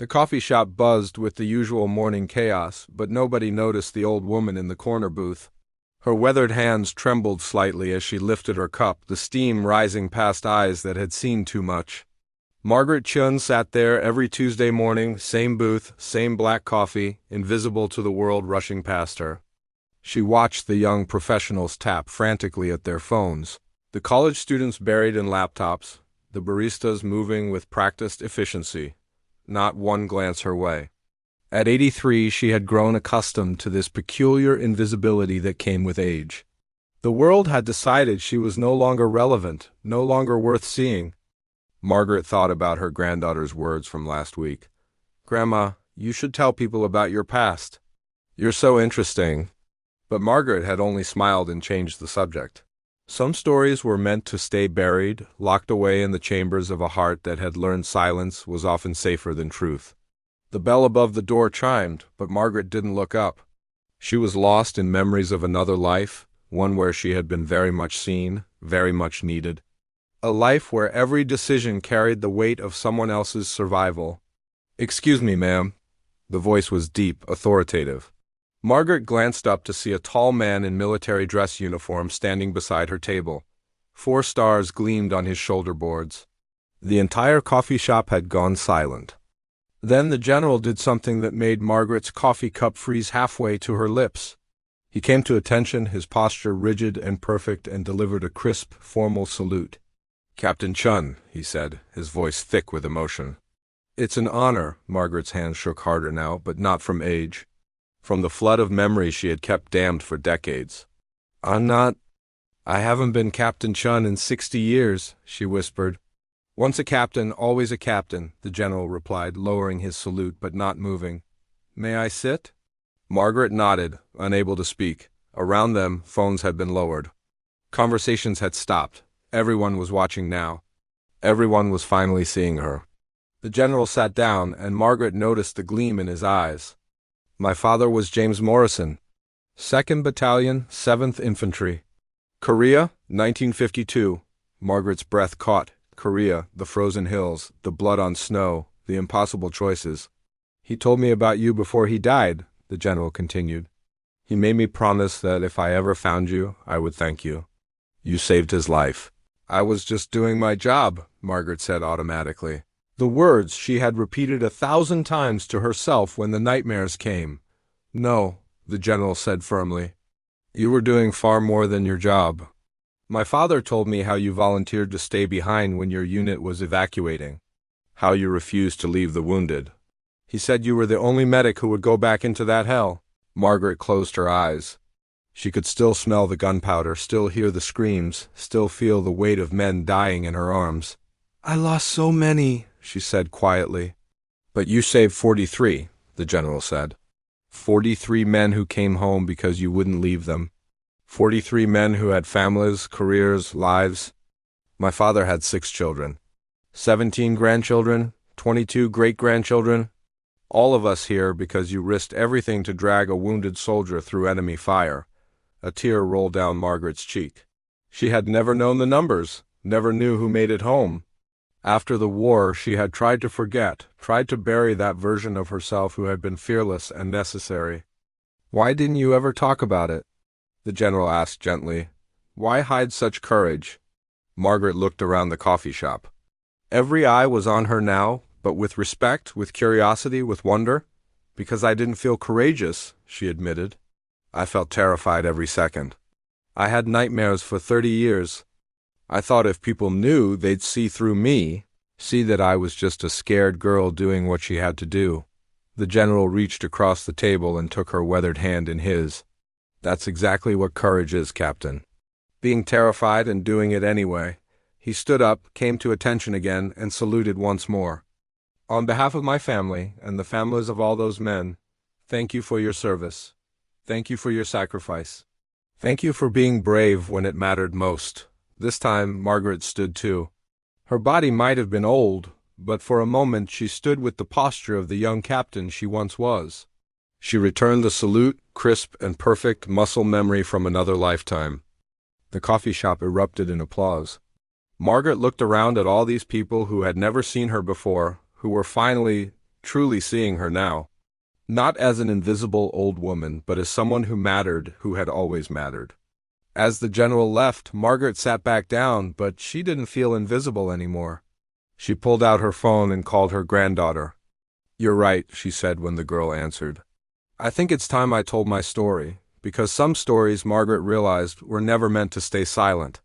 The coffee shop buzzed with the usual morning chaos, but nobody noticed the old woman in the corner booth. Her weathered hands trembled slightly as she lifted her cup, the steam rising past eyes that had seen too much. Margaret Chun sat there every Tuesday morning, same booth, same black coffee, invisible to the world rushing past her. She watched the young professionals tap frantically at their phones, the college students buried in laptops, the baristas moving with practiced efficiency. Not one glance her way. At 83, she had grown accustomed to this peculiar invisibility that came with age. The world had decided she was no longer relevant, no longer worth seeing. Margaret thought about her granddaughter's words from last week. "Grandma, you should tell people about your past. You're so interesting." But Margaret had only smiled and changed the subject. Some stories were meant to stay buried, locked away in the chambers of a heart that had learned silence was often safer than truth. The bell above the door chimed, but Margaret didn't look up. She was lost in memories of another life, one where she had been very much seen, very much needed. A life where every decision carried the weight of someone else's survival. "Excuse me, ma'am." The voice was deep, authoritative. Margaret glanced up to see a tall man in military dress uniform standing beside her table. 4 stars gleamed on his shoulder boards. The entire coffee shop had gone silent. Then the general did something that made Margaret's coffee cup freeze halfway to her lips. He came to attention, his posture rigid and perfect, and delivered a crisp, formal salute. "Captain Chun," he said, his voice thick with emotion. "It's an honor." Margaret's hand shook harder now, but not from age. From the flood of memories she had kept dammed for decades. I haven't been Captain Chun in 60 years, she whispered. "Once a captain, always a captain," the general replied, lowering his salute but not moving. "May I sit?" Margaret nodded, unable to speak. Around them, phones had been lowered. Conversations had stopped. Everyone was watching now. Everyone was finally seeing her. The general sat down, and Margaret noticed the gleam in his eyes. "My father was James Morrison, 2nd Battalion, 7th Infantry. Korea, 1952. Margaret's breath caught. Korea, the frozen hills, the blood on snow, the impossible choices. "He told me about you before he died," the general continued. "He made me promise that if I ever found you, I would thank you. You saved his life." "I was just doing my job," Margaret said automatically. The words she had repeated 1,000 times to herself when the nightmares came. "No," the general said firmly. "You were doing far more than your job. My father told me how you volunteered to stay behind when your unit was evacuating, how you refused to leave the wounded. He said you were the only medic who would go back into that hell." Margaret closed her eyes. She could still smell the gunpowder, still hear the screams, still feel the weight of men dying in her arms. "I lost so many," she said quietly. "But you saved 43, the general said. 43 men who came home because you wouldn't leave them. 43 men who had families, careers, lives. My father had 6 children. 17 grandchildren, 22 great-grandchildren. All of us here because you risked everything to drag a wounded soldier through enemy fire." A tear rolled down Margaret's cheek. She had never known the numbers, never knew who made it home. After the war, she had tried to forget, tried to bury that version of herself who had been fearless and necessary. "Why didn't you ever talk about it?" the general asked gently. "Why hide such courage?" Margaret looked around the coffee shop. Every eye was on her now, but with respect, with curiosity, with wonder. "Because I didn't feel courageous," she admitted. "I felt terrified every second. I had nightmares for 30 years. I thought if people knew, they'd see through me, see that I was just a scared girl doing what she had to do." The general reached across the table and took her weathered hand in his. "That's exactly what courage is, Captain. Being terrified and doing it anyway." He stood up, came to attention again, and saluted once more. "On behalf of my family, and the families of all those men, thank you for your service. Thank you for your sacrifice. Thank you for being brave when it mattered most." This time, Margaret stood too. Her body might have been old, but for a moment she stood with the posture of the young captain she once was. She returned the salute, crisp and perfect, muscle memory from another lifetime. The coffee shop erupted in applause. Margaret looked around at all these people who had never seen her before, who were finally truly seeing her now. Not as an invisible old woman, but as someone who mattered, who had always mattered. As the general left, Margaret sat back down, but she didn't feel invisible anymore. She pulled out her phone and called her granddaughter. "You're right," she said when the girl answered. "I think it's time I told my story, because some stories, Margaret realized, were never meant to stay silent.